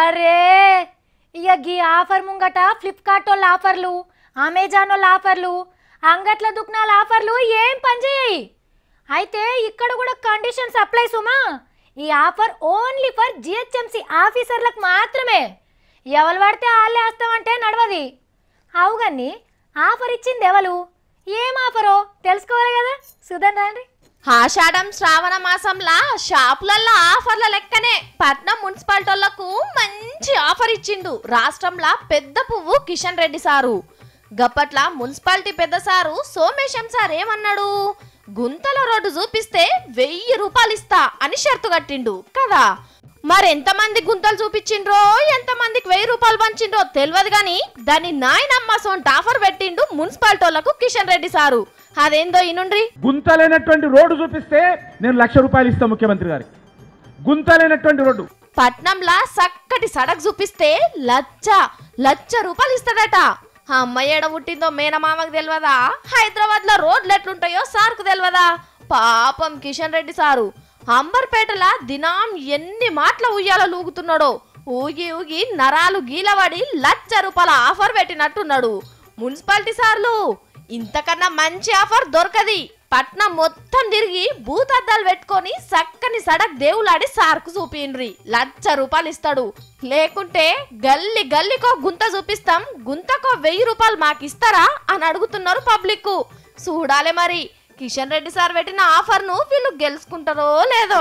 అరే ఇక గీ ఆఫర్ ముంగట ఫ్లిప్కార్ట్ వాళ్ళ ఆఫర్లు, అమెజాన్ వాళ్ళ ఆఫర్లు, అంగట్ల దుకాణాల ఆఫర్లు ఏం పనిచేయాయి. అయితే ఇక్కడ కూడా కండిషన్స్ అప్లై సుమా. ఈ ఆఫర్ ఓన్లీ ఫర్ జిహెచ్ఎంసి ఆఫీసర్లకు మాత్రమే. ఎవరు పడితే వాళ్ళే వస్తామంటే నడవది. అవుగన్ని ఆఫర్ ఇచ్చింది ఎవరు, ఏం ఆఫరో తెలుసుకోవాలి కదా. సుధన్ రండి. ఆషాఢం శ్రావణ మాసంలా షాపులల్లో ఆఫర్ల లెక్కనే పట్నం మున్సిపాలిటీలకు మంచి ఆఫర్ ఇచ్చిండు రాష్ట్రంలా పెద్ద పువ్వు కిషన్ రెడ్డి సారు. గప్పట్ల మున్సిపాలిటీ పెద్ద సారు సోమేశం సార్ ఏమన్నాడు, గుంతల రోడ్డు చూపిస్తే 1000 రూపాయలు ఇస్తా అని షరతు కట్టిండు కదా. మరెంతమంది గుంతలు చూపించిండ్రో, ఎంతమందికి 1000 రూపాయలు పంచిండ్రో తెలియదు గాని దాని నాయనమ్మ సొంత ఆఫర్ పెట్టిండు మున్సిపాలిటీలకు కిషన్ రెడ్డి సారు. అదేందో ఇనుండ్రి. గుంతలేనటువంటి రోడ్డు చూపిస్తే నేను 1,00,000 రూపాయలు ఇస్తా ముఖ్యమంత్రి గారికి. గుంతలేనటువంటి రోడ్డు పట్నంలా చక్కటి సడక్ చూపిస్తే 1,00,000 రూపాయలు ఇస్తాడట. అమ్మాయి ఏడ పుట్టిందో మేనమామకు తెలియదా, హైదరాబాద్ లో రోడ్లు ఎట్లుంటాయో సార్కు తెలియదా. పాపం కిషన్ రెడ్డి సారు అంబర్పేటలా దినం ఎన్ని మాటల ఉయ్యాలో లూగుతున్నాడో. ఊగి ఊగి నరాలు గీలబడి 1,00,000 రూపాయల ఆఫర్ పెట్టినట్టున్నాడు. మున్సిపాలిటీ సార్లు ఇంతకన్నా మంచి ఆఫర్ దొరకది. పట్నం మొత్తం తిరిగి భూతద్దాలు పెట్టుకొని చక్కని సడక్ దేవులాడి సార్కు చూపిండ్రి, 1,00,000 రూపాయలు ఇస్తాడు. లేకుంటే గల్లి గల్లికో గుంత చూపిస్తాం, గుంతకో 1000 రూపాయలు మాకు ఇస్తారా అని అడుగుతున్నారు పబ్లిక్. చూడాలి మరి కిషన్ రెడ్డి సార్ పెట్టిన ఆఫర్ను వీళ్ళు గెలుచుకుంటారో లేదో.